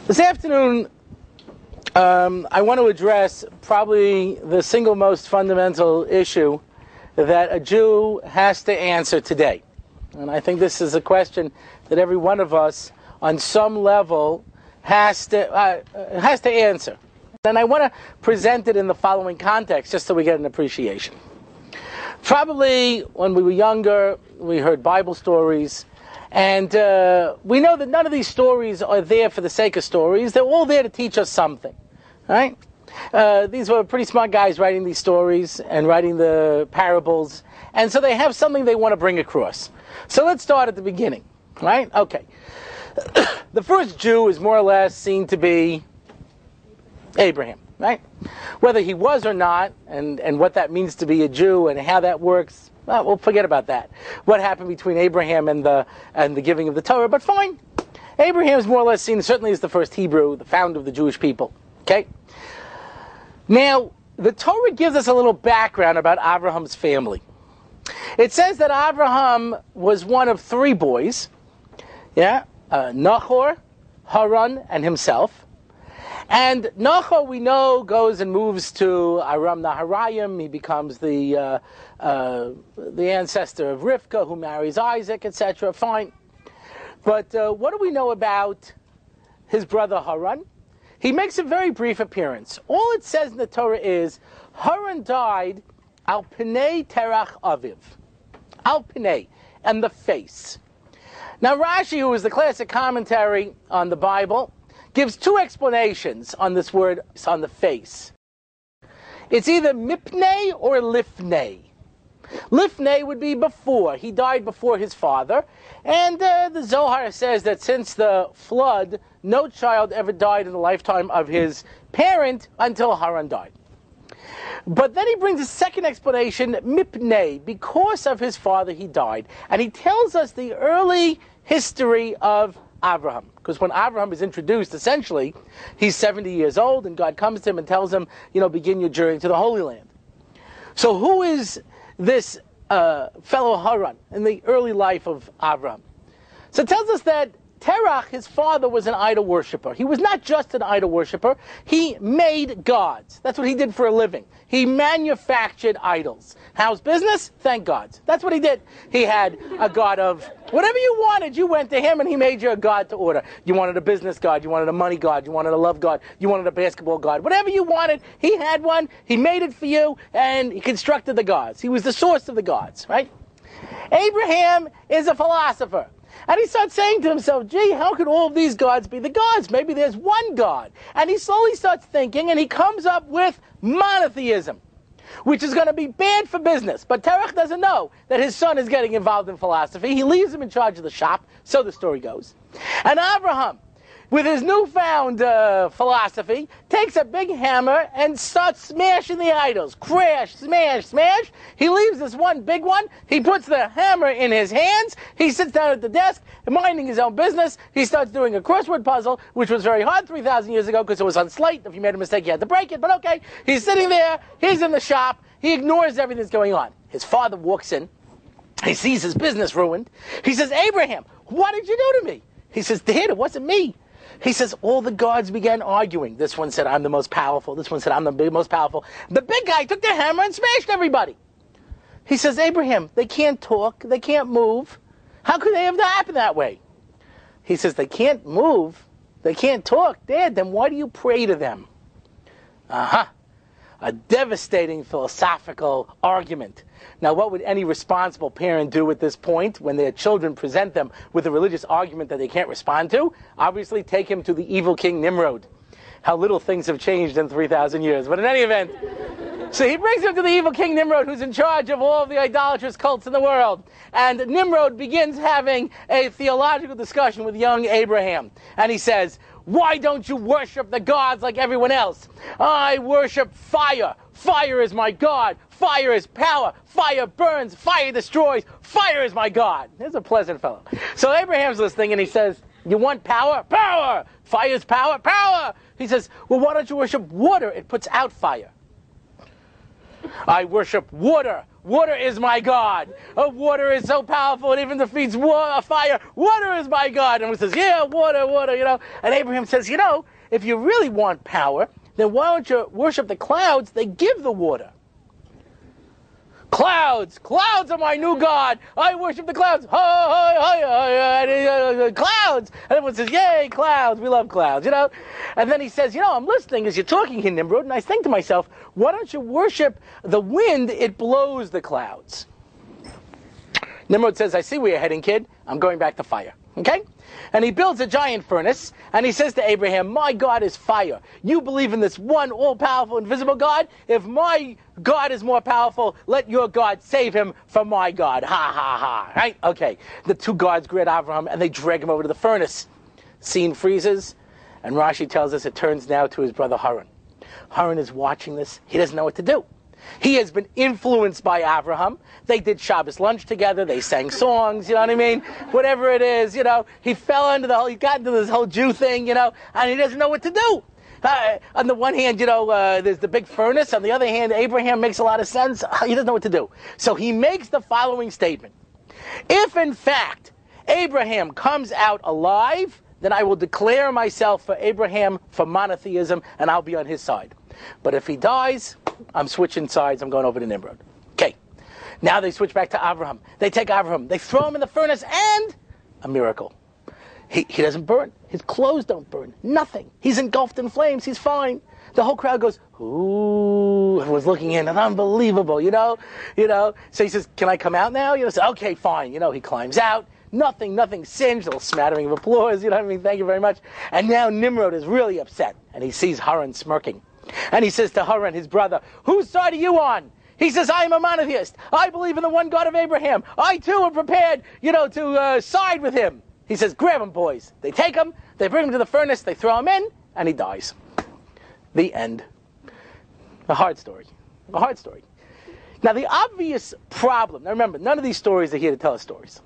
This afternoon, I want to address probably the single most fundamental issue that a Jew has to answer today. And I think this is a question that every one of us, on some level, has to answer. And I want to present it in the following context, just so we get an appreciation. Probably when we were younger, we heard Bible stories, and we know that none of these stories are there for the sake of stories. They're all there to teach us something, right? These were pretty smart guys writing these stories and writing the parables, and so they have something they want to bring across. So let's start at the beginning, right? Okay. The first Jew is more or less seen to be Abraham, right? Whether he was or not, and what that means to be a Jew and how that works, well, we'll forget about that. What happened between Abraham and the giving of the Torah, but fine. Abraham is more or less seen certainly as the first Hebrew, the founder of the Jewish people. Okay? Now, the Torah gives us a little background about Abraham's family. It says that Abraham was one of three boys, Nahor, Haran, and himself. And Nahor, we know, goes and moves to Aram Naharayim. He becomes the ancestor of Rivka, who marries Isaac, etc. Fine. But what do we know about his brother Haran? He makes a very brief appearance. All it says in the Torah is, Haran died al Pnei Terach Aviv. Al Pnei, and the face. Now Rashi, who is the classic commentary on the Bible, gives two explanations on this word, on the face. It's either mipnei or lifnei. Lifnei would be before. He died before his father. And the Zohar says that since the flood, no child ever died in the lifetime of his parent until Haran died. But then he brings a second explanation, mipnei, because of his father he died. And he tells us the early history of Abraham. Because when Abraham is introduced, essentially, he's 70 years old, and God comes to him and tells him, begin your journey to the Holy Land. So who is this fellow Haran in the early life of Abraham? So it tells us that Terach, his father, was an idol worshiper. He was not just an idol worshiper, he made gods. That's what he did for a living. He manufactured idols. How's business? Thank God. That's what he did. He had a god of whatever you wanted, you went to him and he made you a god to order. You wanted a business god, you wanted a money god, you wanted a love god, you wanted a basketball god. Whatever you wanted, he had one, he made it for you, and he constructed the gods. He was the source of the gods, right? Abraham is a philosopher. And he starts saying to himself, gee, how could all of these gods be the gods? Maybe there's one God. And he slowly starts thinking, and he comes up with monotheism, which is going to be bad for business. But Terach doesn't know that his son is getting involved in philosophy. He leaves him in charge of the shop, so the story goes. And Abraham, with his newfound philosophy, takes a big hammer and starts smashing the idols. Crash, smash, smash. He leaves this one big one. He puts the hammer in his hands. He sits down at the desk, minding his own business. He starts doing a crossword puzzle, which was very hard 3,000 years ago because it was on slate. If you made a mistake, you had to break it. But okay, he's sitting there. He's in the shop. He ignores everything that's going on. His father walks in. He sees his business ruined. He says, Abraham, what did you do to me? He says, Dad, it wasn't me. He says, all the gods began arguing. This one said, I'm the most powerful. This one said, I'm the most powerful. The big guy took the hammer and smashed everybody. He says, Abraham, they can't talk. They can't move. How could they have happened that way? He says, they can't move. They can't talk. Dad, then why do you pray to them? A devastating philosophical argument. Now, what would any responsible parent do at this point when their children present them with a religious argument that they can't respond to? Obviously, take him to the evil king Nimrod. How little things have changed in 3,000 years. But in any event, so he brings him to the evil king Nimrod, who's in charge of all of the idolatrous cults in the world. And Nimrod begins having a theological discussion with young Abraham. And he says, why don't you worship the gods like everyone else? I worship fire. Fire is my God. Fire is power. Fire burns. Fire destroys. Fire is my God. He's a pleasant fellow. So Abraham's listening and he says, you want power? Power! Fire is power? Power! He says, well, why don't you worship water? It puts out fire. I worship water. water is my God. Oh, water is so powerful, it even defeats fire. Water is my God. And he says, yeah, water, And Abraham says, if you really want power, then why don't you worship the clouds? They give the water. Clouds are my new God. I worship the clouds. Clouds. And everyone says, yay, clouds. We love clouds, And then he says, I'm listening as you're talking here, Nimrod, and I think to myself, why don't you worship the wind? It blows the clouds. Nimrod says, I see where you're heading, kid. I'm going back to fire. Okay? And he builds a giant furnace, and he says to Abraham, my God is fire. You believe in this one all-powerful, invisible God? If my God is more powerful, let your God save him from my God. Ha, ha, ha. Right? Okay. The two gods greet Abraham, and they drag him over to the furnace. Scene freezes, and Rashi tells us it turns now to his brother Haran. Haran is watching this. He doesn't know what to do. He has been influenced by Abraham. They did Shabbos lunch together. They sang songs, you know what I mean? Whatever it is, he fell into he got into this whole Jew thing, and he doesn't know what to do. On the one hand, there's the big furnace. On the other hand, Abraham makes a lot of sense. He doesn't know what to do. So he makes the following statement. If, in fact, Abraham comes out alive, then I will declare myself for Abraham for monotheism, and I'll be on his side. But if he dies, I'm switching sides. I'm going over to Nimrod. Okay. Now they switch back to Abraham. They take Abraham. They throw him in the furnace, and a miracle. He doesn't burn. His clothes don't burn. Nothing. He's engulfed in flames. He's fine. The whole crowd goes, ooh, everyone's looking in, and unbelievable, So he says, can I come out now? So, okay, fine. He climbs out. Nothing singed. A little smattering of applause. Thank you very much. And now Nimrod is really upset, and he sees Haran smirking. And he says to Haran, his brother, whose side are you on? He says, I am a monotheist. I believe in the one God of Abraham. I too am prepared, to side with him. He says, grab him, boys. They take him, they bring him to the furnace, they throw him in, and he dies. The end. A hard story. Now the obvious problem, now remember, none of these stories are here to tell us stories.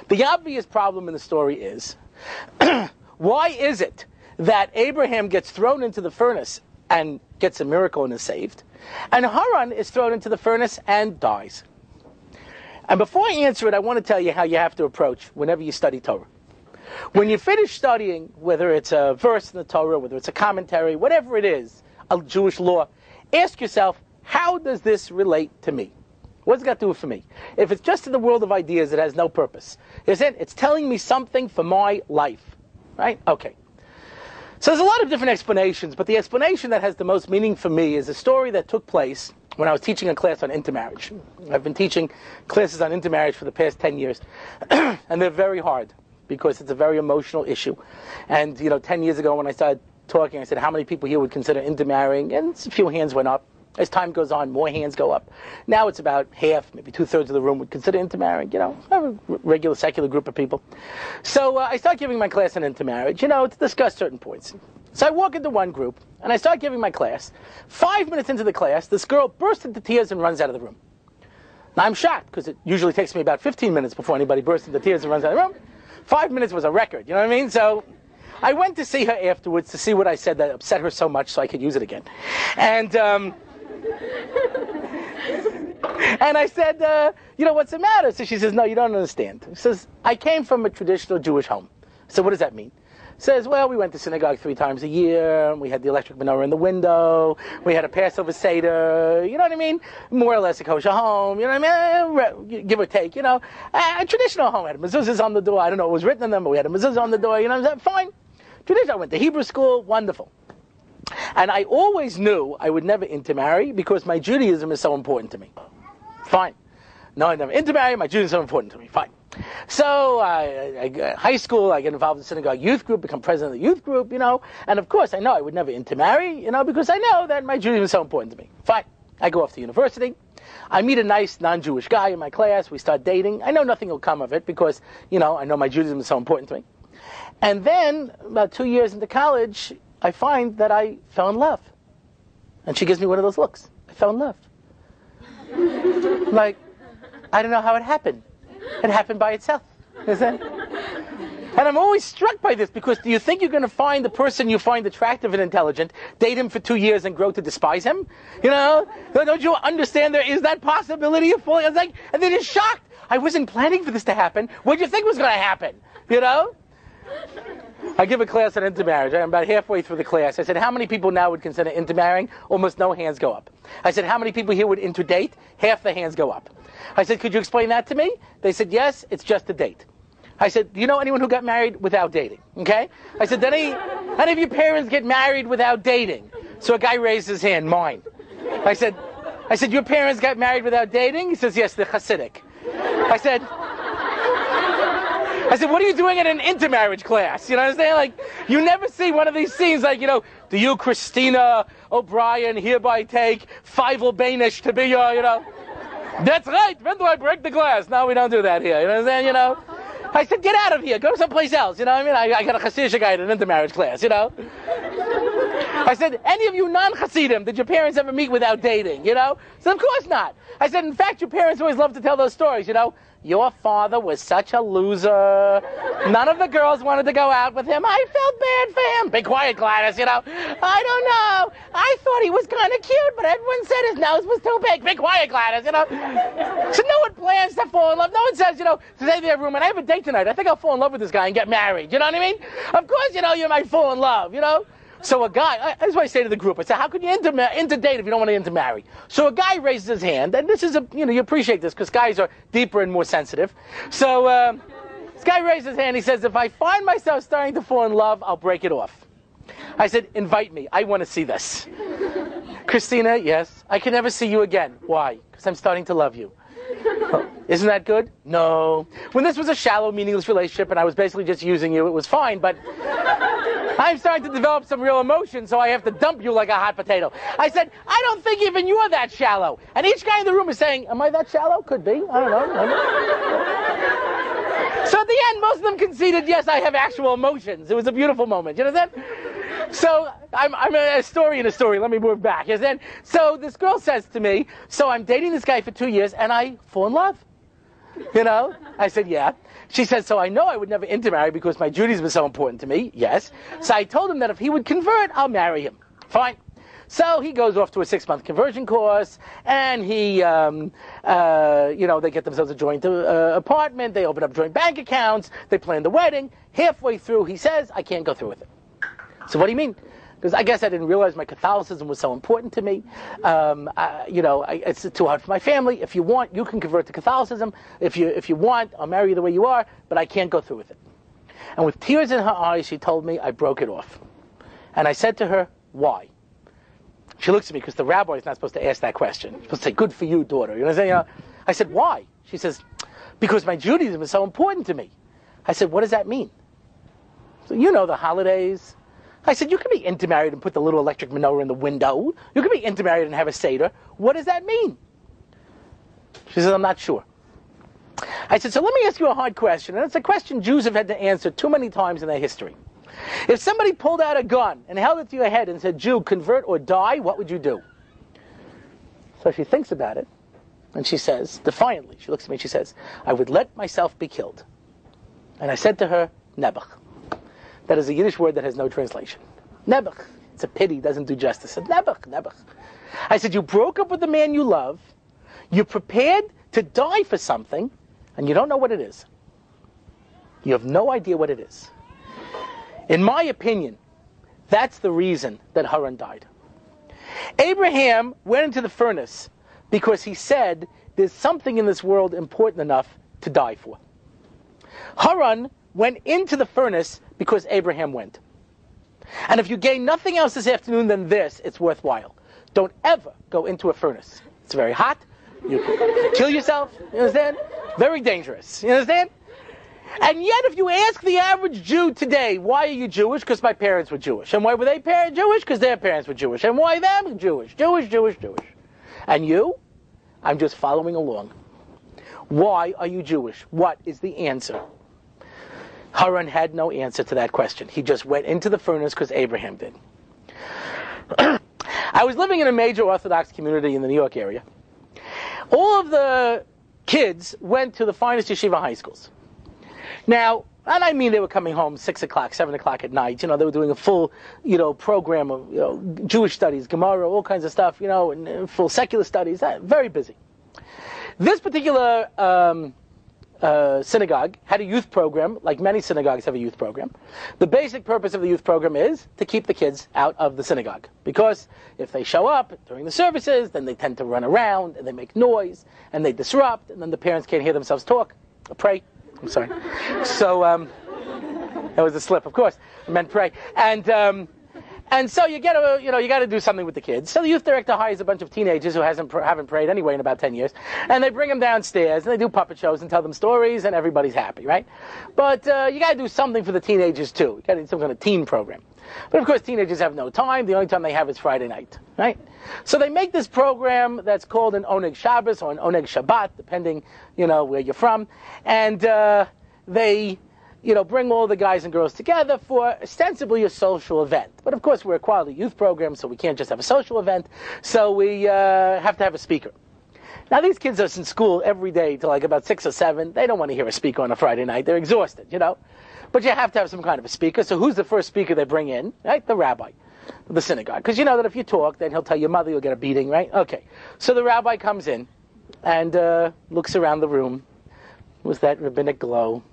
The obvious problem in the story is, why is it that Abraham gets thrown into the furnace and gets a miracle and is saved, and Haran is thrown into the furnace and dies? And before I answer it, I want to tell you how you have to approach whenever you study Torah. When you finish studying, whether it's a verse in the Torah, whether it's a commentary, whatever it is, a Jewish law, ask yourself, how does this relate to me? What's it got to do for me? If it's just in the world of ideas, it has no purpose. It's telling me something for my life. Right? Okay. So there's a lot of different explanations, but the explanation that has the most meaning for me is a story that took place when I was teaching a class on intermarriage. I've been teaching classes on intermarriage for the past 10 years, and they're very hard because it's a very emotional issue. And, 10 years ago when I started talking, I said, how many people here would consider intermarrying? And a few hands went up. As time goes on, more hands go up. Now it's about half, maybe 2/3 of the room would consider intermarrying, a regular secular group of people. So I start giving my class on intermarriage, to discuss certain points. So I walk into one group, and I start giving my class. 5 minutes into the class, this girl bursts into tears and runs out of the room. Now I'm shocked, because it usually takes me about 15 minutes before anybody bursts into tears and runs out of the room. 5 minutes was a record, you know what I mean? So I went to see her afterwards to see what I said that upset her so much so I could use it again. And I said, what's the matter? So she says, no, you don't understand. She says, I came from a traditional Jewish home. So what does that mean? Says, well, we went to synagogue 3 times a year. We had the electric menorah in the window. We had a Passover Seder. You know what I mean? More or less a kosher home. You know what I mean? Give or take, A traditional home had mezuzahs on the door. I don't know what was written on them, but we had a mezuzah on the door. Fine. Traditional. I went to Hebrew school. Wonderful. And I always knew I would never intermarry because my Judaism is so important to me. Fine. No, I never intermarry. My Judaism is so important to me. Fine. So high school, I get involved in the synagogue youth group, become president of the youth group, And of course, I know I would never intermarry, because I know that my Judaism is so important to me. Fine. I go off to university. I meet a nice non-Jewish guy in my class. We start dating. I know nothing will come of it because, I know my Judaism is so important to me. And then, about 2 years into college, I find that I fell in love. And she gives me one of those looks. I fell in love. I don't know how it happened. It happened by itself. Is it? And I'm always struck by this, because do you think you're going to find the person you find attractive and intelligent, date him for 2 years and grow to despise him? You know? Don't you understand there is that possibility of falling? I was like, and then it's shocked. I wasn't planning for this to happen. What do you think was going to happen? You know? I give a class on intermarriage. I'm about halfway through the class. I said, how many people now would consider intermarrying? Almost no hands go up. I said, how many people here would interdate? Half the hands go up. I said, could you explain that to me? They said, yes, it's just a date. I said, do you know anyone who got married without dating? Okay? I said, did any of your parents get married without dating? So a guy raised his hand, mine. I said, your parents got married without dating? He says, yes, they're Hasidic. I said, what are you doing in an intermarriage class? You know what I'm saying? Like, you never see one of these scenes like, you know, do you, Christina O'Brien, hereby take Feivel Banish to be your, you know. That's right, when do I break the glass? No, we don't do that here, you know what I'm saying, you know. I said, get out of here, go someplace else, you know what I mean? I got a Hasidic guy in an intermarriage class, you know. I said, any of you non-Hasidim, did your parents ever meet without dating, you know? So of course not. I said, in fact, your parents always love to tell those stories, you know. Your father was such a loser. None of the girls wanted to go out with him. I felt bad for him. Be quiet, Gladys, you know. I don't know. I thought he was kind of cute, but everyone said his nose was too big. Be quiet, Gladys, you know. So no one plans to fall in love. No one says, you know, today they have room and I have a date tonight. I think I'll fall in love with this guy and get married. You know what I mean? Of course, you know, you might fall in love, you know. So a guy, that's what I say to the group. I say, how can you interdate if you don't want to intermarry? So a guy raises his hand, and this is you appreciate this because guys are deeper and more sensitive. So this guy raises his hand. He says, if I find myself starting to fall in love, I'll break it off. I said, invite me. I want to see this. Christina, yes. I can never see you again. Why? Because I'm starting to love you. Oh, isn't that good? No. When this was a shallow, meaningless relationship and I was basically just using you, it was fine, but I'm starting to develop some real emotion, so I have to dump you like a hot potato. I said, I don't think even you're that shallow. And each guy in the room is saying, am I that shallow? Could be. I don't know. So at the end, most of them conceded, yes, I have actual emotions. It was a beautiful moment. You know what I'm saying? So I'm a story in a story. Let me move back. Yes, then. So this girl says to me, so I'm dating this guy for 2 years, and I fall in love. You know? I said, yeah. She said, so I know I would never intermarry because my Judaism is so important to me. Yes. So I told him that if he would convert, I'll marry him. Fine. So he goes off to a 6-month conversion course, and he, they get themselves a joint apartment, they open up joint bank accounts, they plan the wedding. Halfway through, he says, I can't go through with it. So what do you mean? Because I guess I didn't realize my Catholicism was so important to me. It's too hard for my family. If you want, you can convert to Catholicism. If you want, I'll marry you the way you are, but I can't go through with it. And with tears in her eyes, she told me I broke it off. And I said to her, why? She looks at me because the rabbi is not supposed to ask that question. He's supposed to say, good for you, daughter. You know what I'm saying? I said, why? She says, because my Judaism is so important to me. I said, what does that mean? So you know the holidays. I said, you can be intermarried and put the little electric menorah in the window. You can be intermarried and have a Seder. What does that mean? She says, I'm not sure. I said, so let me ask you a hard question. And it's a question Jews have had to answer too many times in their history. If somebody pulled out a gun and held it to your head and said, Jew, convert or die, what would you do? So she thinks about it, and she says, defiantly, she looks at me and she says, I would let myself be killed. And I said to her, Nebuch. That is a Yiddish word that has no translation. Nebuch. It's a pity, doesn't do justice. Nebuch, Nebuch. I said, you broke up with the man you love, you're prepared to die for something, and you don't know what it is. You have no idea what it is. In my opinion, that's the reason that Haran died. Abraham went into the furnace because he said there's something in this world important enough to die for. Haran went into the furnace because Abraham went. And if you gain nothing else this afternoon than this, it's worthwhile. Don't ever go into a furnace. It's very hot. You can kill yourself. You understand? Very dangerous. You understand? And yet, if you ask the average Jew today, why are you Jewish? Because my parents were Jewish. And why were they Jewish? Because their parents were Jewish. And why them? Jewish. Jewish. And you? I'm just following along. Why are you Jewish? What is the answer? Haran had no answer to that question. He just went into the furnace because Abraham did. I was living in a major Orthodox community in the New York area. All of the kids went to the finest yeshiva high schools. Now, And I mean they were coming home 6 o'clock, 7 o'clock at night. They were doing a full, program of, Jewish studies, Gemara, all kinds of stuff, and full secular studies. Very busy. This particular synagogue had a youth program, like many synagogues have a youth program. The basic purpose of the youth program is to keep the kids out of the synagogue. Because if they show up during the services, then they tend to run around, and they make noise, and they disrupt, and then the parents can't hear themselves talk, or pray. I'm sorry. So, that was a slip, of course. I meant pray. And so you got to do something with the kids. So the youth director hires a bunch of teenagers who haven't prayed anyway in about 10 years, and they bring them downstairs and they do puppet shows and tell them stories, and everybody's happy, right? But you got to do something for the teenagers too. You got to do some kind of teen program. But of course, teenagers have no time. The only time they have is Friday night, right? So they make this program that's called an Oneg Shabbos or an Oneg Shabbat, depending, where you're from, and they bring all the guys and girls together for ostensibly a social event. But of course, we're a quality youth program, so we can't just have a social event. So we have to have a speaker. Now, these kids are in school every day till like about 6 or 7. They don't want to hear a speaker on a Friday night. They're exhausted, But you have to have some kind of a speaker. So who's the first speaker they bring in? Right? The rabbi of the synagogue. Because you know that if you talk, then he'll tell your mother you'll get a beating, right? Okay. So the rabbi comes in and looks around the room with that rabbinic glow.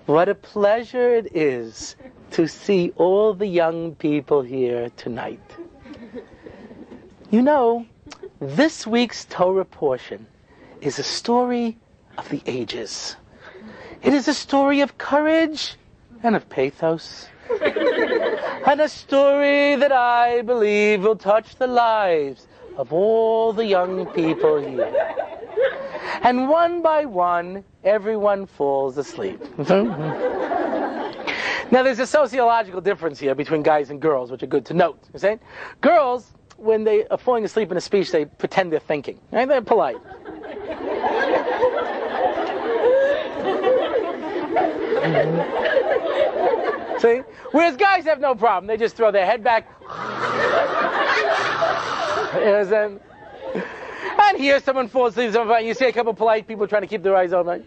What a pleasure it is to see all the young people here tonight. This week's Torah portion is a story of the ages. It is a story of courage and of pathos. And a story that I believe will touch the lives of all the young people here. And one by one, everyone falls asleep. Now, there's a sociological difference here between guys and girls, which are good to note. You see? Girls, when they are falling asleep in a speech, they pretend they're thinking. Right? They're polite. See? Whereas guys have no problem. They just throw their head back. And here someone falls asleep, and you see a couple of polite people trying to keep their eyes open.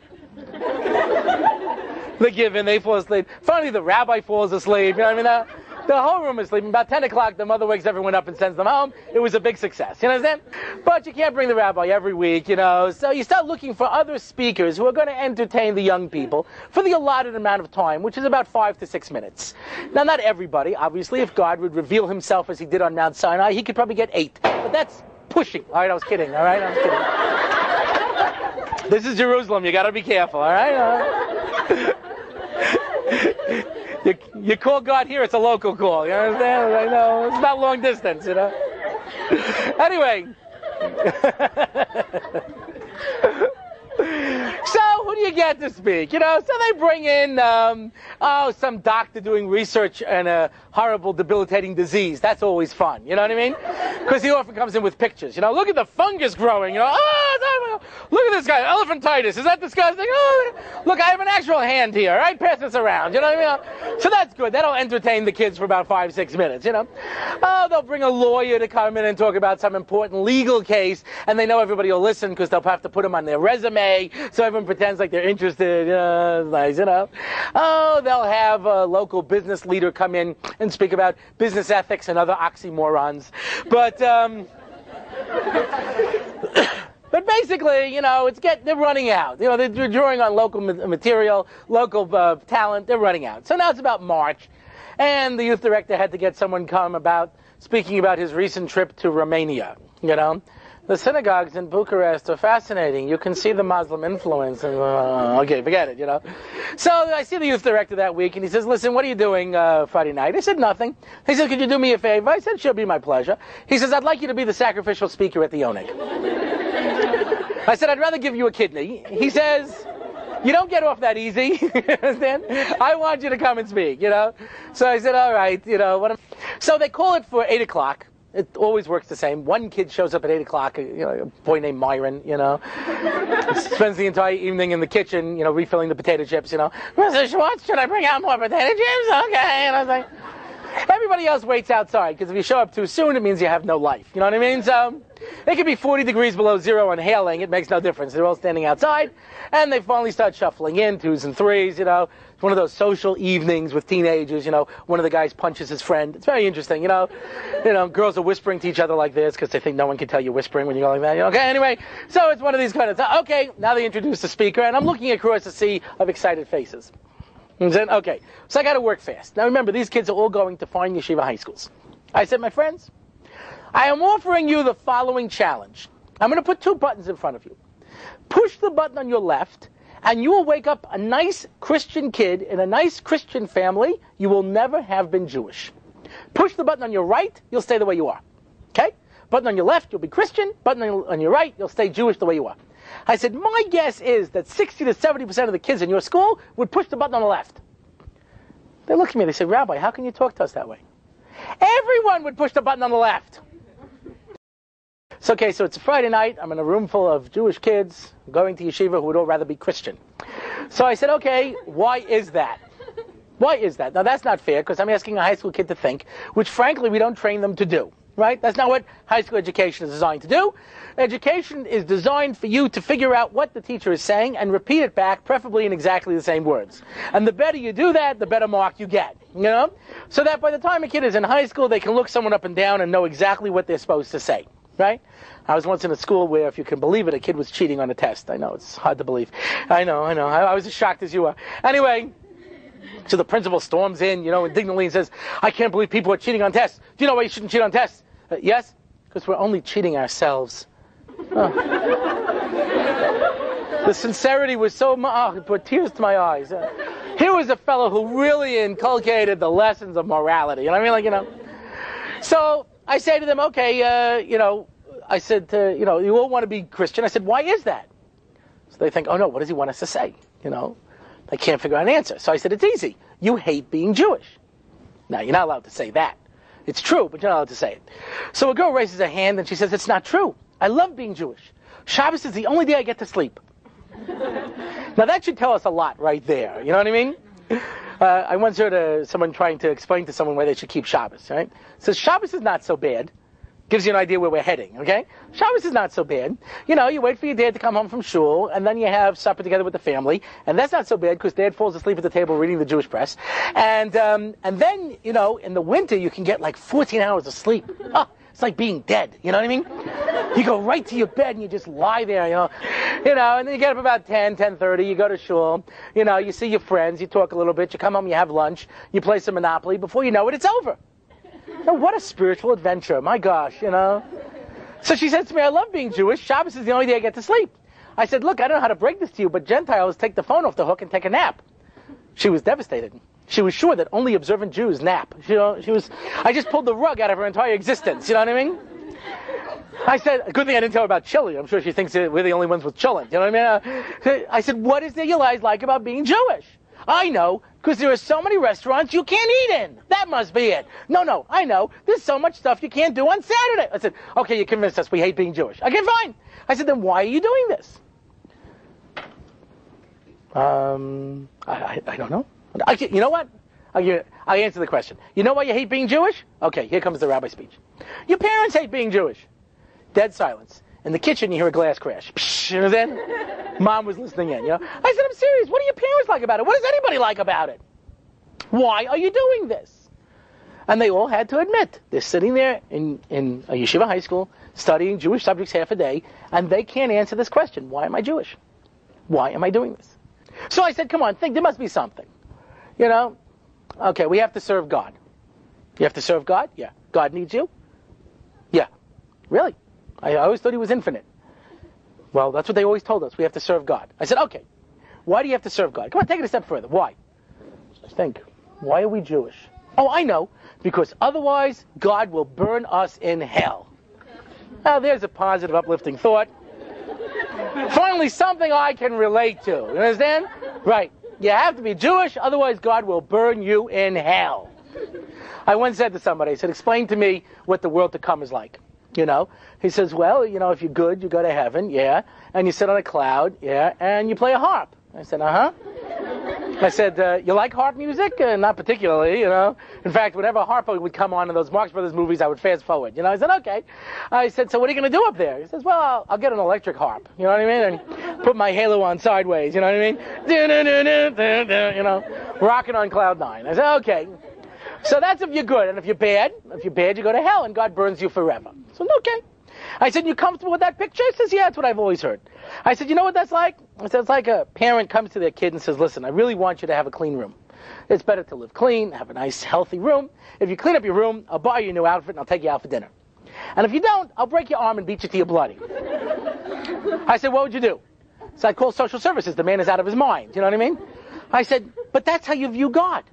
They give in, they fall asleep. Finally, the rabbi falls asleep. You know what I mean? The whole room is sleeping. About 10 o'clock, the mother wakes everyone up and sends them home. It was a big success. You understand? But you can't bring the rabbi every week, So you start looking for other speakers who are going to entertain the young people for the allotted amount of time, which is about 5 to 6 minutes. Now, not everybody. Obviously, if God would reveal himself as he did on Mount Sinai, he could probably get 8. But that's pushing. All right, I was kidding. All right, I was kidding. This is Jerusalem. You got to be careful. All right. You call God here, it's a local call. You understand? I know. It's not long distance, Anyway. So, who do you get to speak? So they bring in, some doctor doing research on a horrible, debilitating disease. That's always fun. You know what I mean? Because he often comes in with pictures. Look at the fungus growing. Look at this guy, elephantitis. Is that disgusting? Oh, look, I have an actual hand here. Right? Pass this around. You know what I mean? So that's good. That'll entertain the kids for about 5-6 minutes. Oh, they'll bring a lawyer to come in and talk about some important legal case, and they know everybody will listen because they'll have to put them on their resume, so everyone pretends like they're interested. It's nice, Oh, they'll have a local business leader come in and speak about business ethics and other oxymorons. But but basically, they're running out. They're drawing on local material, local talent. They're running out. So now it's about March, and the youth director had to get someone come about speaking about his recent trip to Romania. The synagogues in Bucharest are fascinating. You can see the Muslim influence. And, okay, forget it, So I see the youth director that week, and he says, listen, what are you doing Friday night? I said, nothing. He said, could you do me a favor? I said, sure, be my pleasure. He says, I'd like you to be the sacrificial speaker at the Oneg. I said, I'd rather give you a kidney. He says, you don't get off that easy. Understand? I want you to come and speak, So I said, all right, So they call it for 8 o'clock. It always works the same. One kid shows up at 8 o'clock, a boy named Myron, spends the entire evening in the kitchen, refilling the potato chips, Mr. Schwartz, should I bring out more potato chips? Okay. And I was like, everybody else waits outside, because if you show up too soon, it means you have no life. You know what I mean? So It could be 40 degrees below zero and hailing. It makes no difference. They're all standing outside, and they finally start shuffling in, twos and threes, It's one of those social evenings with teenagers, One of the guys punches his friend. It's very interesting, Girls are whispering to each other like this because they think no one can tell you're whispering when you go like that. Okay, anyway, so it's one of these kind of, okay, now they introduce the speaker, and I'm looking across a sea of excited faces. And then, okay, so I got to work fast. Now remember, these kids are all going to fine yeshiva high schools. I said, my friends, I am offering you the following challenge. I'm going to put 2 buttons in front of you. Push the button on your left, and you will wake up a nice Christian kid in a nice Christian family. You will never have been Jewish. Push the button on your right, you'll stay the way you are. Okay? Button on your left, you'll be Christian. Button on your right, you'll stay Jewish the way you are. I said, my guess is that 60 to 70% of the kids in your school would push the button on the left. They look at me, they say, Rabbi, how can you talk to us that way? Everyone would push the button on the left. So it's a Friday night. I'm in a room full of Jewish kids going to yeshiva who would all rather be Christian. So I said, okay, why is that? Why is that? Now, that's not fair because I'm asking a high school kid to think, which frankly we don't train them to do. Right? That's not what high school education is designed to do. Education is designed for you to figure out what the teacher is saying and repeat it back, preferably in exactly the same words. And the better you do that, the better mark you get. So that by the time a kid is in high school, they can look someone up and down and know exactly what they're supposed to say. Right? I was once in a school where, if you can believe it, a kid was cheating on a test. I know, it's hard to believe. I know. I was as shocked as you are. Anyway, so the principal storms in, indignantly and says, I can't believe people are cheating on tests. Do you know why you shouldn't cheat on tests? Yes? Because we're only cheating ourselves. Oh. The sincerity was so it brought tears to my eyes. Here was a fellow who really inculcated the lessons of morality. So I say to them, okay, I said, you all want to be Christian. I said, why is that? So they think, oh no, what does he want us to say? They can't figure out an answer. So I said, it's easy. You hate being Jewish. Now, you're not allowed to say that. It's true, but you're not allowed to say it. So a girl raises her hand and she says, it's not true. I love being Jewish. Shabbos is the only day I get to sleep. Now that should tell us a lot right there. You know what I mean? I once heard someone trying to explain to someone why they should keep Shabbos, right? So Shabbos is not so bad. Gives you an idea where we're heading, okay? Shabbos is not so bad. You wait for your dad to come home from shul, and then you have supper together with the family, and that's not so bad because dad falls asleep at the table reading the Jewish press. And then, in the winter you can get like 14 hours of sleep. Oh, it's like being dead, you know what I mean? You go right to your bed and you just lie there, and then you get up about 10:30, you go to shul, you see your friends, you talk a little bit, you come home, you have lunch, you play some Monopoly, before you know it, it's over. Now, what a spiritual adventure, my gosh, So she says to me, I love being Jewish. Shabbos is the only day I get to sleep. I said, look, I don't know how to break this to you, but Gentiles take the phone off the hook and take a nap. She was devastated. She was sure that only observant Jews nap. I just pulled the rug out of her entire existence, you know what I mean? I said, good thing I didn't tell her about chili. I'm sure she thinks that we're the only ones with chillin', you know what I mean? I said, what is there you guys like about being Jewish? I know, because there are so many restaurants you can't eat in. That must be it. No, I know. There's so much stuff you can't do on Saturday. I said, okay, you convinced us. We hate being Jewish. Okay, fine. I said, then why are you doing this? I don't know. You know what? I'll answer the question. You know why you hate being Jewish? Okay, here comes the rabbi speech. Your parents hate being Jewish. Dead silence. In the kitchen, you hear a glass crash. Psh, and then mom was listening in. I said, I'm serious. What do your parents like about it? What does anybody like about it? Why are you doing this? And they all had to admit, they're sitting there in a yeshiva high school, studying Jewish subjects half a day, and they can't answer this question. Why am I Jewish? Why am I doing this? So I said, come on, think, there must be something. Okay, we have to serve God. You have to serve God? Yeah. God needs you? Yeah. Really? I always thought he was infinite. Well, that's what they always told us. We have to serve God. I said, okay. Why do you have to serve God? Come on, take it a step further. Why? I think, why are we Jewish? Oh, I know. Because otherwise, God will burn us in hell. Now, there's a positive, uplifting thought. Finally, something I can relate to. You understand? Right. You have to be Jewish, otherwise God will burn you in hell. I once said to somebody, I said, explain to me what the world to come is like. He says, well, if you're good, you go to heaven, yeah, and you sit on a cloud, yeah, and you play a harp. I said, uh-huh. I said, you like harp music? Not particularly, In fact, whenever harp would come on in those Marx Brothers movies, I would fast forward. I said, okay. I said, so what are you going to do up there? He says, well, I'll get an electric harp. You know what I mean? And put my halo on sideways. You know what I mean? Rocking on cloud nine. I said, okay. So that's if you're good. And if you're bad, you go to hell and God burns you forever. So, okay. I said, you comfortable with that picture? He says, yeah, that's what I've always heard. I said, you know what that's like? I said, it's like a parent comes to their kid and says, listen, I really want you to have a clean room. It's better to live clean, have a nice, healthy room. If you clean up your room, I'll buy you a new outfit and I'll take you out for dinner. And if you don't, I'll break your arm and beat you till you're bloody. I said, what would you do? So I called social services. The man is out of his mind. You know what I mean? I said, but that's how you view God.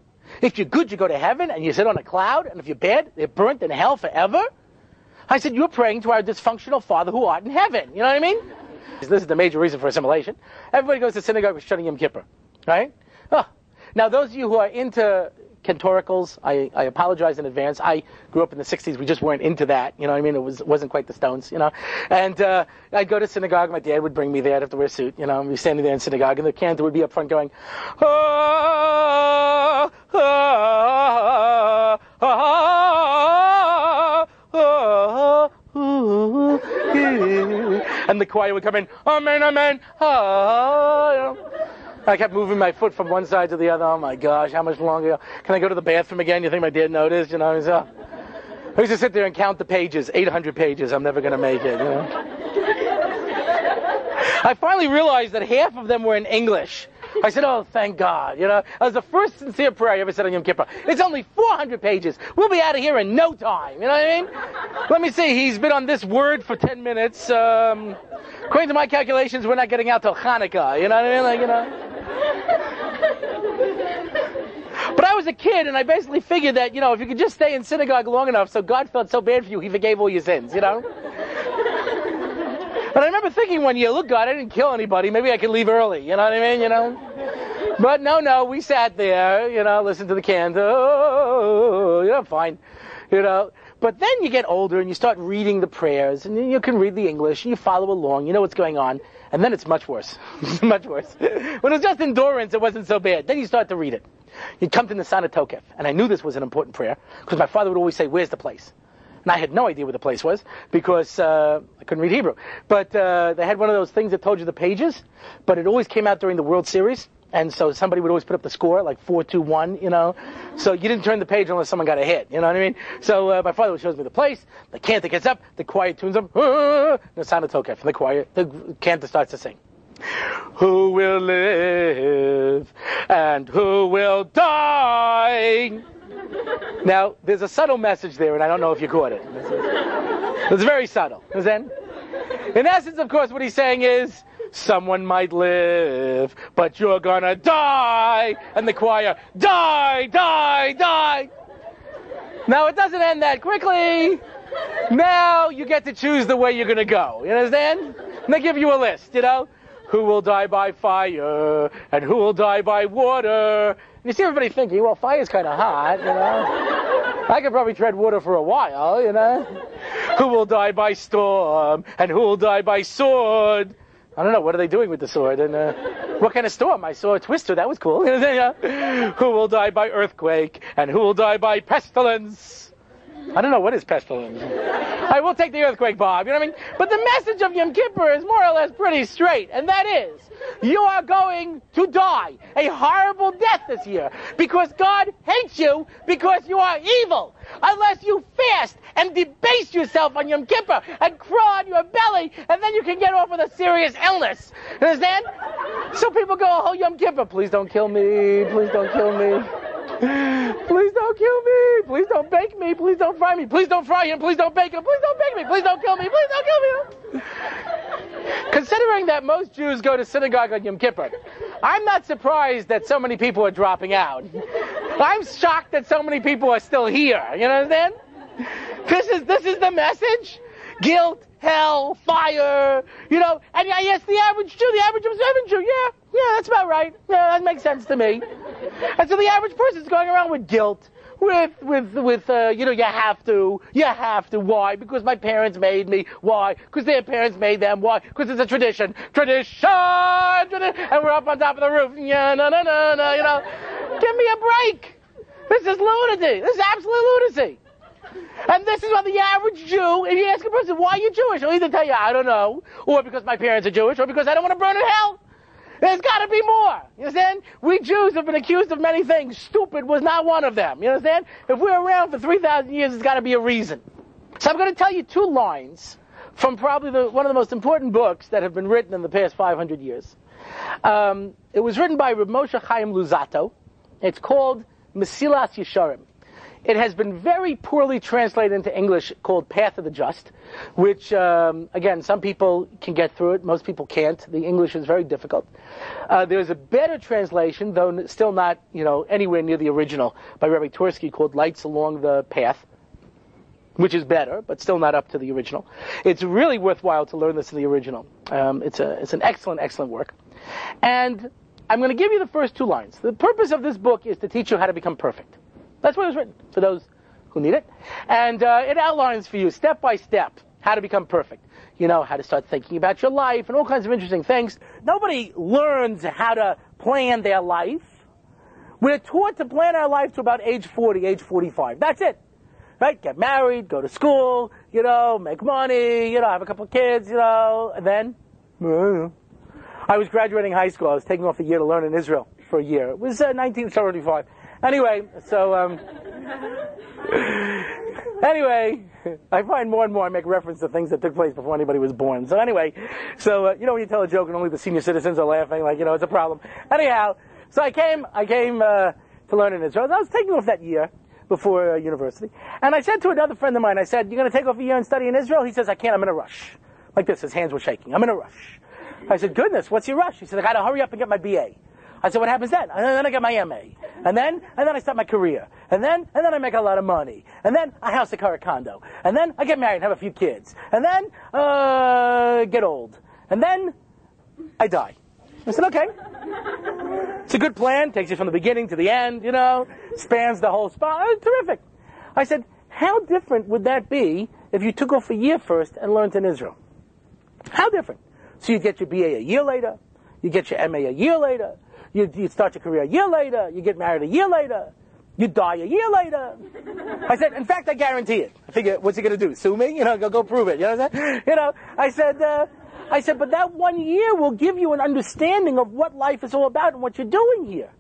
If you're good, you go to heaven and you sit on a cloud. And if you're bad, they're burnt in hell forever. I said, you're praying to our dysfunctional Father who art in heaven. You know what I mean? This is the major reason for assimilation. Everybody goes to synagogue with Shana Yom Kippur, right? Oh. Now, those of you who are into cantoricals, I apologize in advance. I grew up in the 60s. We just weren't into that. You know what I mean? It wasn't quite the Stones, And I'd go to synagogue. My dad would bring me there. I'd have to wear a suit, We'd be standing there in synagogue, and the cantor would be up front going, ah, ah, ah, ah, ah, and the choir would come in, amen, amen, ah, I kept moving my foot from one side to the other. Oh my gosh, how much longer? Can I go to the bathroom again? You think my dad noticed? I used to sit there and count the pages, 800 pages. I'm never going to make it. I finally realized that half of them were in English. I said, oh, thank God. That was the first sincere prayer I ever said on Yom Kippur. It's only 400 pages. We'll be out of here in no time. You know what I mean? Let me see. He's been on this word for 10 minutes. According to my calculations, we're not getting out till Hanukkah. You know what I mean? But I was a kid, and I basically figured that, if you could just stay in synagogue long enough so God felt so bad for you, he forgave all your sins, And I remember thinking one year, look, God, I didn't kill anybody. Maybe I could leave early. You know what I mean? But no, we sat there, listened to the cantor. Fine. But then you get older and you start reading the prayers, and you can read the English, and you follow along, you know what's going on, and then it's much worse. Much worse. When it was just endurance, it wasn't so bad. Then you start to read it. You'd come to Nisana Tokef, and I knew this was an important prayer, because my father would always say, where's the place? And I had no idea where the place was, because I couldn't read Hebrew. But they had one of those things that told you the pages, but it always came out during the World Series. And so somebody would always put up the score, like 4-2-1, So you didn't turn the page unless someone got a hit, you know what I mean? So my father shows me the place, the cantor gets up, the choir tunes up, Nisana Tokef, and the cantor starts to sing. Who will live and who will die? Now, there's a subtle message there, and I don't know if you caught it. It's very subtle. In essence, of course, what he's saying is, someone might live, but you're gonna die. And the choir, die, die, die. Now, it doesn't end that quickly. Now, you get to choose the way you're gonna go. You understand? And they give you a list, Who will die by fire, and who will die by water. And you see everybody thinking, well, fire's kind of hot, I could probably tread water for a while, Who will die by storm, and who will die by sword. I don't know, what are they doing with the sword? And what kind of storm? I saw a twister, that was cool. Who will die by earthquake, and who will die by pestilence? I don't know, what is pestilence? I will take the earthquake, Bob, you know what I mean? But the message of Yom Kippur is more or less pretty straight, and that is, you are going to die a horrible death this year, because God hates you, because you are evil. Unless you fast and debase yourself on Yom Kippur and crawl on your belly, and then you can get off with a serious illness. You understand? So people go, oh, Yom Kippur, please don't kill me, please don't kill me. Please don't kill me, please don't bake me, please don't fry me, please don't fry him, please don't bake him, please don't bake me, please don't kill me, please don't kill me. Considering that most Jews go to synagogue on Yom Kippur, I'm not surprised that so many people are dropping out. I'm shocked that so many people are still here. You understand? This is the message. Guilt, hell, fire, and I asked the average observant Jew, yeah, that's about right. Yeah, that makes sense to me. And so the average person's going around with guilt, you have to. Why? Because my parents made me. Why? Because their parents made them. Why? Because it's a tradition, and we're up on top of the roof. Yeah, no, give me a break. This is lunacy. This is absolute lunacy. And this is what the average Jew, if you ask a person, why are you Jewish? He'll either tell you, I don't know, or because my parents are Jewish, or because I don't want to burn in hell. There's got to be more. You understand? We Jews have been accused of many things. Stupid was not one of them. You understand? If we're around for 3,000 years, there's got to be a reason. So I'm going to tell you two lines from probably one of the most important books that have been written in the past 500 years. It was written by Reb Moshe Chaim Luzzatto. It's called Mesilas Yesharim. It has been very poorly translated into English, called Path of the Just, which, again, some people can get through it, most people can't. The English is very difficult. There's a better translation, though still not, anywhere near the original, by Rabbi Tursky, called Lights Along the Path, which is better, but still not up to the original. It's really worthwhile to learn this in the original. It's an excellent, excellent work. And I'm going to give you the first two lines. The purpose of this book is to teach you how to become perfect. That's what it was written, for those who need it. And it outlines for you, step by step, how to become perfect. How to start thinking about your life and all kinds of interesting things. Nobody learns how to plan their life. We're taught to plan our life to about age 40, age 45. That's it. Right? Get married, go to school, make money, have a couple of kids, and then, I was graduating high school. I was taking off a year to learn in Israel for a year. It was 1975. Anyway, I find more and more I make reference to things that took place before anybody was born. So anyway, when you tell a joke and only the senior citizens are laughing, it's a problem. Anyhow, so I came to learn in Israel. I was taking off that year before university. And I said to another friend of mine, I said, "You're going to take off a year and study in Israel?" He says, "I can't, I'm in a rush." Like this, his hands were shaking. "I'm in a rush." I said, "Goodness, what's your rush?" He said, "I got to hurry up and get my BA." I said, "What happens then?" And then I get my MA. And then I start my career. And then I make a lot of money. And then I house a car, a condo. And then I get married and have a few kids. And then, get old. And then I die. I said, okay. It's a good plan. Takes you from the beginning to the end, spans the whole spot. Terrific. I said, how different would that be if you took off a year first and learned in Israel? How different? So you get your BA a year later. You get your MA a year later. You start your career a year later. You get married a year later. You die a year later. I said, in fact, I guarantee it. I figure, what's he going to do? Sue me? Go prove it. You know what I'm saying? I said, but that 1 year will give you an understanding of what life is all about and what you're doing here.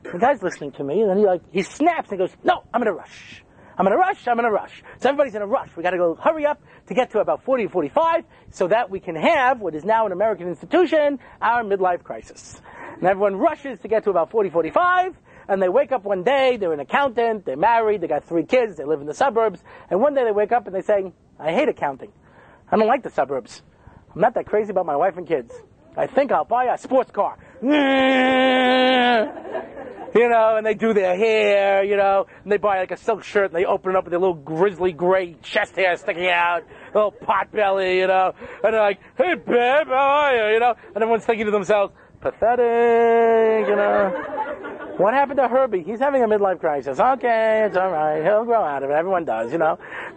The guy's listening to me, and then he snaps and he goes, "No, I'm in a rush. I'm in a rush. I'm in a rush." So everybody's in a rush. We got to go hurry up to get to about 40 or 45 so that we can have what is now an American institution, our midlife crisis. And everyone rushes to get to about 40, 45, and they wake up one day, they're an accountant, they're married, they got 3 kids, they live in the suburbs, and one day they wake up and they say, "I hate accounting. I don't like the suburbs. I'm not that crazy about my wife and kids. I think I'll buy a sports car." And they do their hair, and they buy like a silk shirt, and they open it up with their little grizzly gray chest hair sticking out, a little pot belly, and they're like, "Hey, babe, how are you?" And everyone's thinking to themselves, pathetic, What happened to Herbie? He's having a midlife crisis. Okay, it's all right. He'll grow out of it. Everyone does,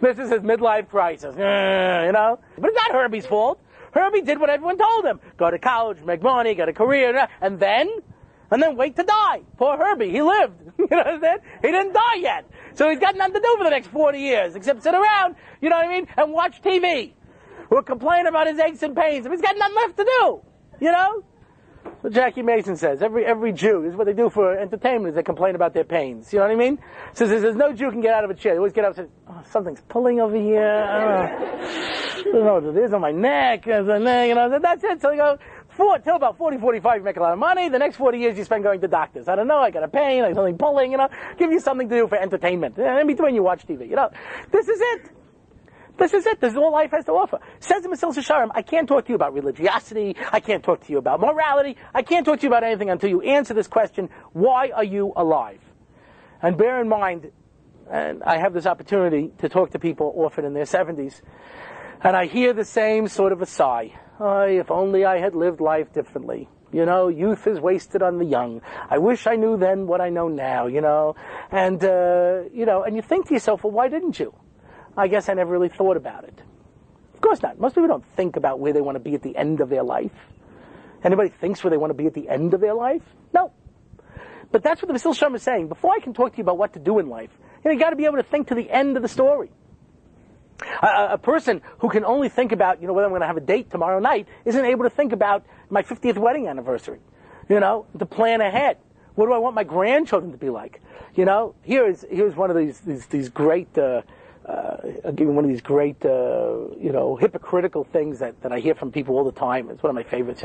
This is his midlife crisis, But it's not Herbie's fault. Herbie did what everyone told him. Go to college, make money, get a career, and then wait to die. Poor Herbie, he lived. You know what I'm saying? He didn't die yet. So he's got nothing to do for the next 40 years, except sit around, and watch TV. Or complain about his aches and pains. He's got nothing left to do, So Jackie Mason says, every Jew, this is what they do for entertainment, is they complain about their pains. You know what I mean? So there's no Jew can get out of a chair. They always get up and say, "Oh, something's pulling over here. I don't know what it is on my neck." That's it. So you go, till about 40, 45, you make a lot of money. The next 40 years you spend going to doctors. I don't know, I got a pain, like something pulling, Give you something to do for entertainment. In between you watch TV, This is it. This is it. This is all life has to offer. Says the Mesilas Yesharim, I can't talk to you about religiosity. I can't talk to you about morality. I can't talk to you about anything until you answer this question, why are you alive? And bear in mind, and I have this opportunity to talk to people often in their 70s, and I hear the same sort of a sigh. Oh, if only I had lived life differently. Youth is wasted on the young. I wish I knew then what I know now, And, and you think to yourself, well, why didn't you? I guess I never really thought about it. Of course not. Most people don't think about where they want to be at the end of their life. Anybody thinks where they want to be at the end of their life? No. But that's what the Basil Shem is saying. Before I can talk to you about what to do in life, you got to be able to think to the end of the story. A person who can only think about, whether I'm going to have a date tomorrow night isn't able to think about my 50th wedding anniversary, to plan ahead. What do I want my grandchildren to be like? Here's one of these great, I'll give you one of these great, hypocritical things that I hear from people all the time. It's one of my favorites,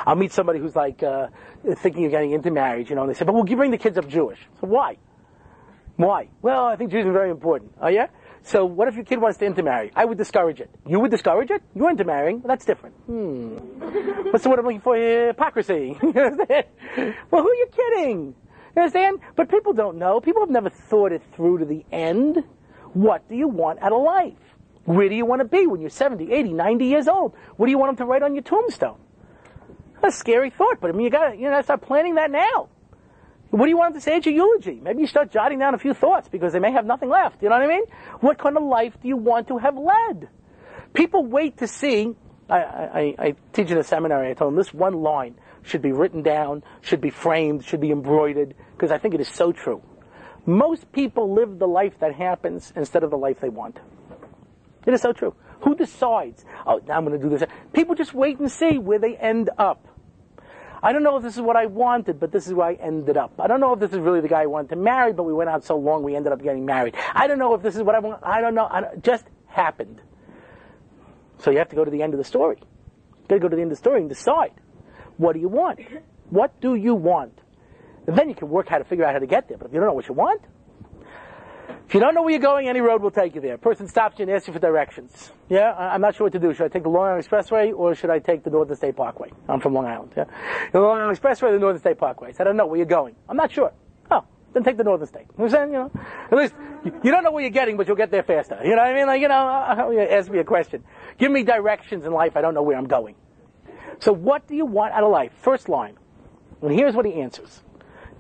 I'll meet somebody who's like, thinking of getting into marriage, and they say, but we'll bring the kids up Jewish. So why? Why? Well, I think Jews are very important. Oh yeah? So what if your kid wants to intermarry? I would discourage it. You would discourage it? You're intermarrying? Well, that's different. What's the word I'm looking for? Hypocrisy. You understand? Well, who are you kidding? You understand? But people don't know. People have never thought it through to the end. What do you want out of life? Where do you want to be when you're 70, 80, 90 years old? What do you want them to write on your tombstone? That's a scary thought, but you gotta start planning that now. What do you want them to say at your eulogy? Maybe you start jotting down a few thoughts because they may have nothing left. You know what I mean? What kind of life do you want to have led? People wait to see. I teach in a seminary. I told them this one line should be written down, should be framed, should be embroidered, because I think it is so true. Most people live the life that happens instead of the life they want. It is so true. Who decides? Oh, now I'm going to do this. People just wait and see where they end up. I don't know if this is what I wanted, but this is where I ended up. I don't know if this is really the guy I wanted to marry, but we went out so long we ended up getting married. I don't know if this is what I want. I don't know. It just happened. So you have to go to the end of the story. You got to go to the end of the story and decide. What do you want? What do you want? And then you can work how to figure out how to get there. But if you don't know what you want, if you don't know where you're going, any road will take you there. A person stops you and asks you for directions. Yeah, I'm not sure what to do. Should I take the Long Island Expressway or should I take the Northern State Parkway? I'm from Long Island. Yeah, the Long Island Expressway or the Northern State Parkway? I said, I don't know where you're going. I'm not sure. Oh, then take the Northern State. You know what I'm saying? At least you don't know where you're getting, but you'll get there faster. You know what I mean? Ask me a question. Give me directions in life. I don't know where I'm going. So what do you want out of life? First line. And here's what he answers.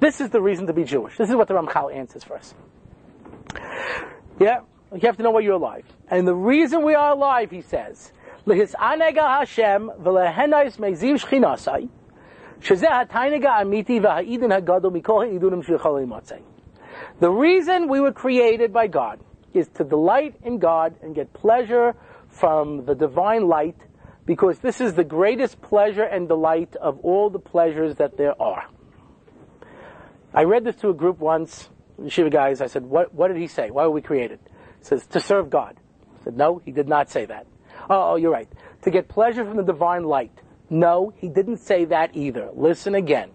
This is the reason to be Jewish. This is what the Ramchal answers for us. Yeah, you have to know why you're alive. And the reason we are alive, he says, L'his'anega Hashem v'lehenais meziv shchinasai shezeh ha'tainega amiti v'ha'idin ha'gadol mikol ha'idunim sh'yachol ha'imotzei. The reason we were created by God is to delight in God and get pleasure from the divine light, because this is the greatest pleasure and delight of all the pleasures that there are. I read this to a group once, Yeshiva guys. I said, what did he say? Why were we created? He says, to serve God. I said, no, he did not say that. Oh, you're right. To get pleasure from the divine light. No, he didn't say that either. Listen again.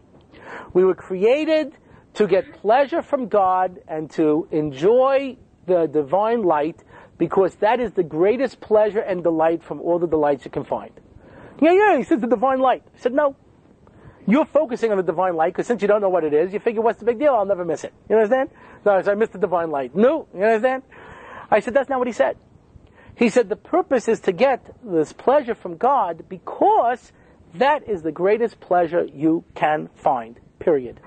We were created to get pleasure from God and to enjoy the divine light, because that is the greatest pleasure and delight from all the delights you can find. Yeah, he says the divine light. I said, no. You're focusing on the divine light, because since you don't know what it is, you figure, what's the big deal? I'll never miss it. You understand? No, so I missed the divine light. No, you understand? I said, that's not what he said. He said the purpose is to get this pleasure from God, because that is the greatest pleasure you can find. Period.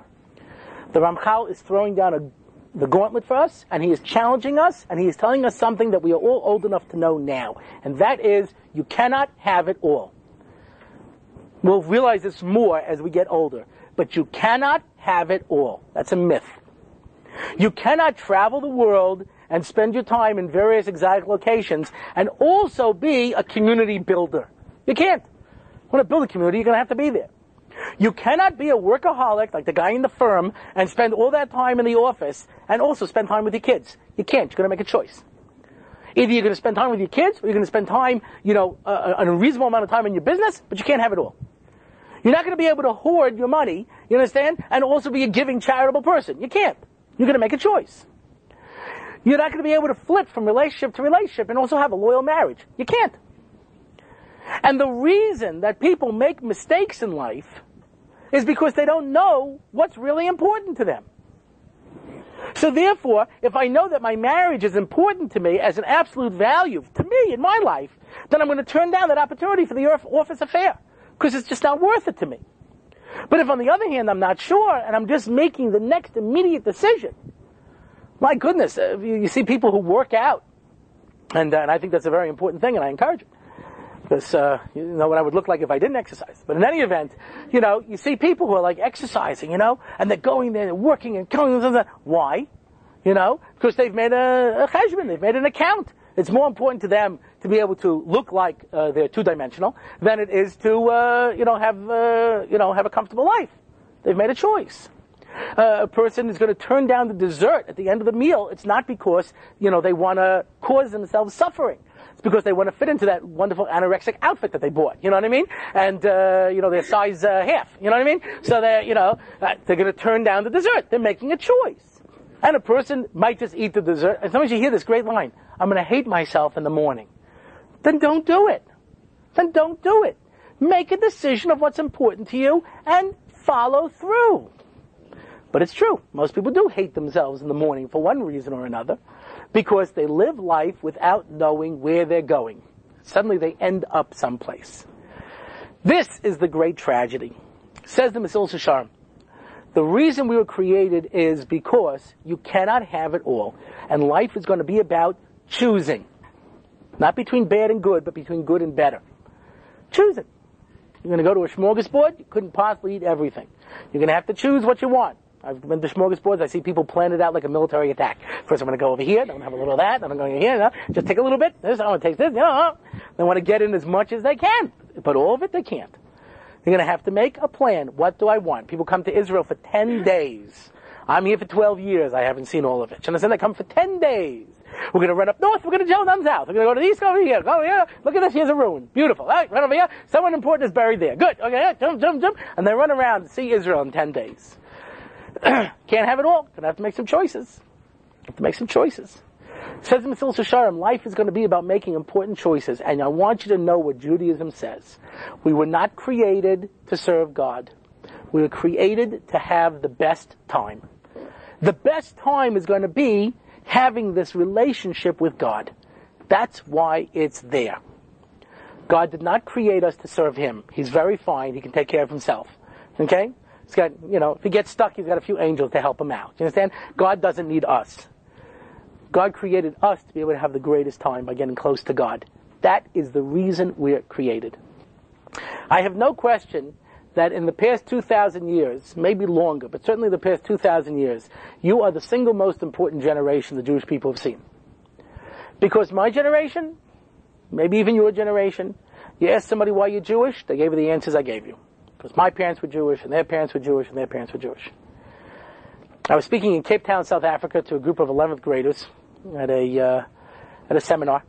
The Ramchal is throwing down the gauntlet for us, and he is challenging us, and he is telling us something that we are all old enough to know now. And that is, you cannot have it all. We'll realize this more as we get older. But you cannot have it all. That's a myth. You cannot travel the world and spend your time in various exotic locations and also be a community builder. You can't. You want to build a community, you're going to have to be there. You cannot be a workaholic like the guy in the firm and spend all that time in the office and also spend time with your kids. You can't. You're going to make a choice. Either you're going to spend time with your kids or you're going to spend time, a reasonable amount of time in your business, but you can't have it all. You're not going to be able to hoard your money, you understand, and also be a giving, charitable person. You can't. You're going to make a choice. You're not going to be able to flip from relationship to relationship and also have a loyal marriage. You can't. And the reason that people make mistakes in life is because they don't know what's really important to them. So therefore, if I know that my marriage is important to me as an absolute value to me in my life, then I'm going to turn down that opportunity for the office affair, because it's just not worth it to me. But if on the other hand I'm not sure, and I'm just making the next immediate decision, my goodness, you see people who work out, and I think that's a very important thing, and I encourage it. Because you know what I would look like if I didn't exercise. But in any event, you see people who are like exercising, and they're going there, they're working and going. Why? Because they've made a cheshbon, they've made an account. It's more important to them to be able to look like they're two-dimensional than it is to have a comfortable life. They've made a choice. A person is going to turn down the dessert at the end of the meal. It's not because they want to cause themselves suffering. It's because they want to fit into that wonderful anorexic outfit that they bought. You know what I mean? And their size half. You know what I mean? So they're going to turn down the dessert. They're making a choice. And a person might just eat the dessert. And sometimes you hear this great line: "I'm going to hate myself in the morning." Then don't do it. Then don't do it. Make a decision of what's important to you and follow through. But it's true. Most people do hate themselves in the morning for one reason or another, because they live life without knowing where they're going. Suddenly they end up someplace. This is the great tragedy. Says the Mesil Sharm. The reason we were created is because you cannot have it all. And life is going to be about choosing. Not between bad and good, but between good and better. Choose it. You're going to go to a smorgasbord, you couldn't possibly eat everything. You're going to have to choose what you want. I've been to smorgasbords, I see people plan it out like a military attack. First I'm going to go over here, then I'm going to have a little of that, then I'm going here, just take a little bit, this, I want to take this, They want to get in as much as they can. But all of it they can't. You're going to have to make a plan. What do I want? People come to Israel for 10 days. I'm here for 12 years. I haven't seen all of it. And I said, they come for 10 days. We're going to run up north. We're going to jump down south. We're going to go to the east, go over here. Go here. Look at this. Here's a ruin. Beautiful. All right, run over here. Someone important is buried there. Good. Okay, jump. And they run around and see Israel in 10 days. Can't have it all. Going to have to make some choices. Says the Mesil Sharm, life is going to be about making important choices. And I want you to know what Judaism says. We were not created to serve God. We were created to have the best time. The best time is going to be having this relationship with God. That's why it's there. God did not create us to serve Him. He's very fine. He can take care of Himself. Okay? He's got, if he gets stuck, He's got a few angels to help him out. You understand? God doesn't need us. God created us to be able to have the greatest time by getting close to God. That is the reason we're created. I have no question that in the past 2,000 years, maybe longer, but certainly the past 2,000 years, you are the single most important generation the Jewish people have seen. Because my generation, maybe even your generation, you ask somebody why you're Jewish, they gave you the answers I gave you. Because my parents were Jewish, and their parents were Jewish, and their parents were Jewish. I was speaking in Cape Town, South Africa, to a group of 11th graders at a seminar,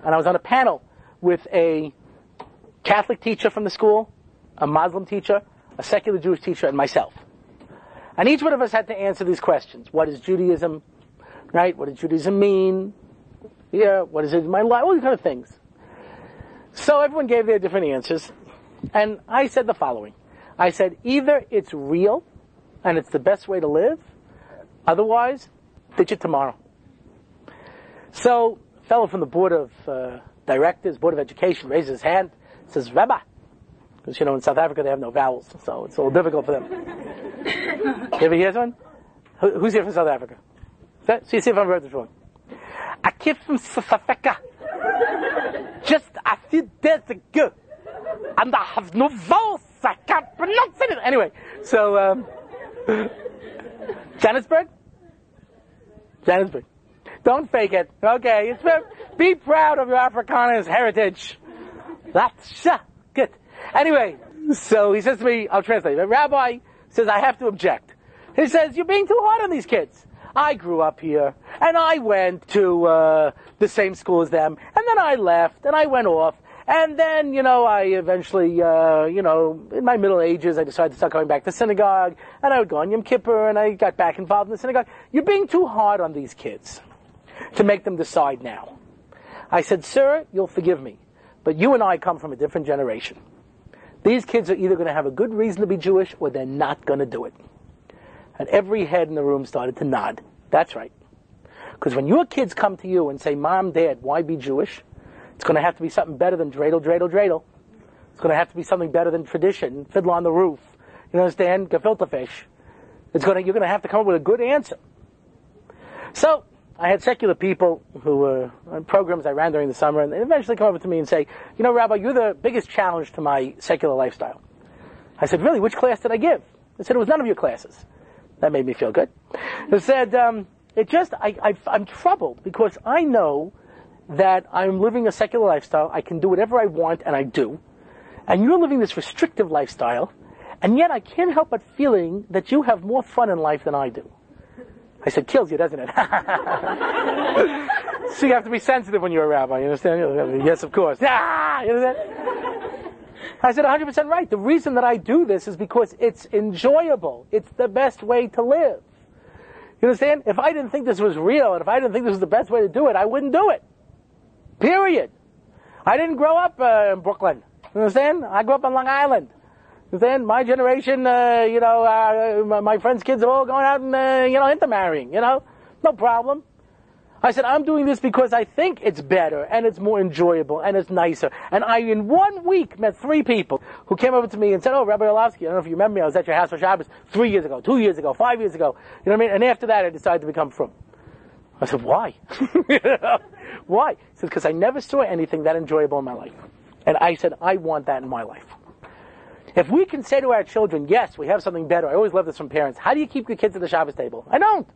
and I was on a panel with a Catholic teacher from the school, a Muslim teacher, a secular Jewish teacher, and myself. And each one of us had to answer these questions. What is Judaism? Right? What does Judaism mean? Yeah, what is it in my life? All these kind of things. So everyone gave their different answers. And I said the following. I said, either it's real, and it's the best way to live, otherwise, ditch it tomorrow. So, a fellow from the board of directors, board of education, raises his hand, says, Rabbi. Because, in South Africa they have no vowels, so it's a little difficult for them. You ever hear someone? Who's here from South Africa? See if I heard this wrong. A kid from South Africa. Just a few days ago. And I have no vowels, I can't pronounce it. Anyway, so, Johannesburg? Don't fake it. Okay, be proud of your Afrikaner's heritage. That's good. Anyway, so he says to me, I'll translate. The rabbi says, I have to object. He says, you're being too hard on these kids. I grew up here, and I went to the same school as them, and then I left, and I went off, and then, I eventually, in my middle ages, I decided to start going back to synagogue, and I would go on Yom Kippur, and I got back involved in the synagogue. You're being too hard on these kids to make them decide now. I said, sir, you'll forgive me, but you and I come from a different generation. These kids are either going to have a good reason to be Jewish, or they're not going to do it. And every head in the room started to nod. That's right. Because when your kids come to you and say, Mom, Dad, why be Jewish? It's going to have to be something better than dreidel, dreidel, dreidel. It's going to have to be something better than tradition, fiddle on the roof, You understand? Gefilte fish. You're going to have to come up with a good answer. So, I had secular people who were on programs I ran during the summer, and they eventually come over to me and say, Rabbi, you're the biggest challenge to my secular lifestyle. I said, really? Which class did I give? They said, it was none of your classes. That made me feel good. They said, I'm troubled because I know that I'm living a secular lifestyle. I can do whatever I want, and I do. And you're living this restrictive lifestyle, and yet I can't help but feeling that you have more fun in life than I do. I said, kills you, doesn't it? So you have to be sensitive when you're a rabbi, you understand? Yes, of course. Ah, you understand? I said, 100% right. The reason that I do this is because it's enjoyable. It's the best way to live. You understand? If I didn't think this was real, and if I didn't think this was the best way to do it, I wouldn't do it. Period. I didn't grow up in Brooklyn. You understand? I grew up on Long Island. Then my generation, my friends' kids are all going out and, intermarrying, no problem. I said, I'm doing this because I think it's better, and it's more enjoyable, and it's nicer. And I, in 1 week, met 3 people who came over to me and said, oh, Rabbi Orlovsky, I don't know if you remember me, I was at your house for Shabbos 3 years ago, 2 years ago, 5 years ago. You know what I mean? And after that, I decided to become frum. I said, why? Why? He said, because I never saw anything that enjoyable in my life. And I said, I want that in my life. If we can say to our children, yes, we have something better. I always love this from parents. How do you keep your kids at the Shabbos table? I don't.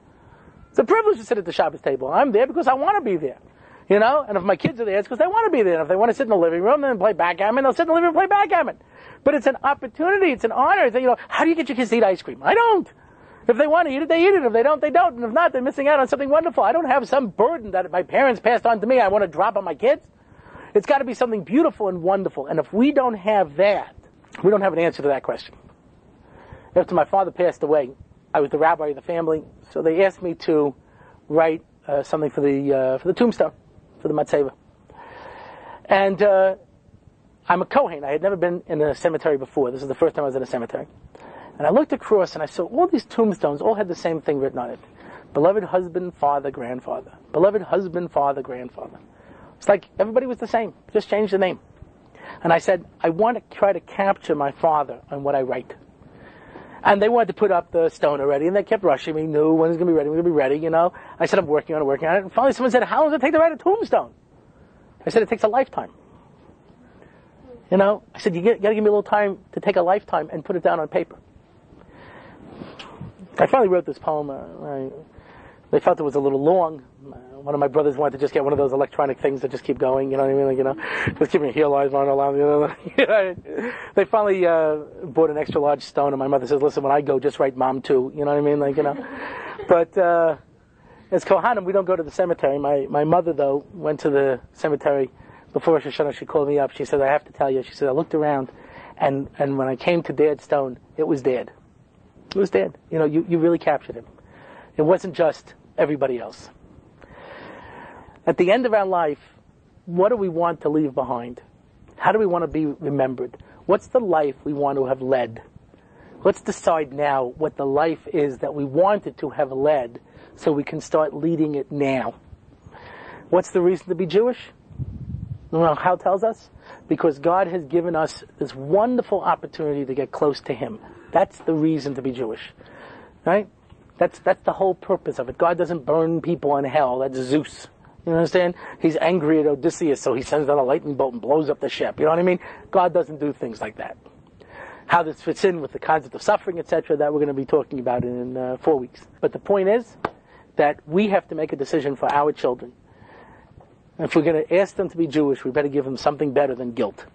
It's a privilege to sit at the Shabbos table. I'm there because I want to be there. And if my kids are there, it's because they want to be there. And if they want to sit in the living room and play backgammon, they'll sit in the living room and play backgammon. But it's an opportunity. It's an honor. It's, how do you get your kids to eat ice cream? I don't. If they want to eat it, they eat it. If they don't, they don't. And if not, they're missing out on something wonderful. I don't have some burden that my parents passed on to me I want to drop on my kids. It's got to be something beautiful and wonderful. And if we don't have that, we don't have an answer to that question. After my father passed away, I was the rabbi of the family, so they asked me to write something for the tombstone, for the matzeva. And I'm a Kohen. I had never been in a cemetery before. This is the first time I was in a cemetery. And I looked across and I saw all these tombstones all had the same thing written on it. Beloved husband, father, grandfather. Beloved husband, father, grandfather. It's like everybody was the same, just changed the name. And I said, I want to try to capture my father on what I write. And they wanted to put up the stone already, and they kept rushing me. No, when is it going to be ready? We're going to be ready, I said, I'm working on it. And finally someone said, how long does it take to write a tombstone? I said, it takes a lifetime. I said, you got to give me a little time to take a lifetime and put it down on paper. I finally wrote this poem. They felt it was a little long. One of my brothers wanted to just get one of those electronic things that just keep going, you know what I mean? Just keep me heel eyes on alarm, They finally bought an extra large stone, and my mother says, listen, when I go, just write mom too, you know what I mean? But as Kohanim, we don't go to the cemetery. My mother, though, went to the cemetery before Rosh Hashanah. She called me up. She said, I have to tell you. She said, I looked around, and when I came to Dad's stone, it was Dad. It was Dad. You really captured him. It wasn't just everybody else. At the end of our life, what do we want to leave behind? How do we want to be remembered? What's the life we want to have led? Let's decide now what the life is that we wanted to have led so we can start leading it now. What's the reason to be Jewish? Well, how tells us? Because God has given us this wonderful opportunity to get close to Him. That's the reason to be Jewish. Right? That's the whole purpose of it. God doesn't burn people in hell. That's Zeus. You understand? He's angry at Odysseus, so he sends out a lightning bolt and blows up the ship. You know what I mean? God doesn't do things like that. How this fits in with the concept of suffering, etc., that we're going to be talking about in 4 weeks. But the point is that we have to make a decision for our children. And if we're going to ask them to be Jewish, we better give them something better than guilt.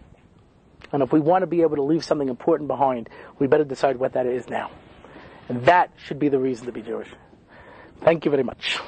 And if we want to be able to leave something important behind, we better decide what that is now. And that should be the reason to be Jewish. Thank you very much.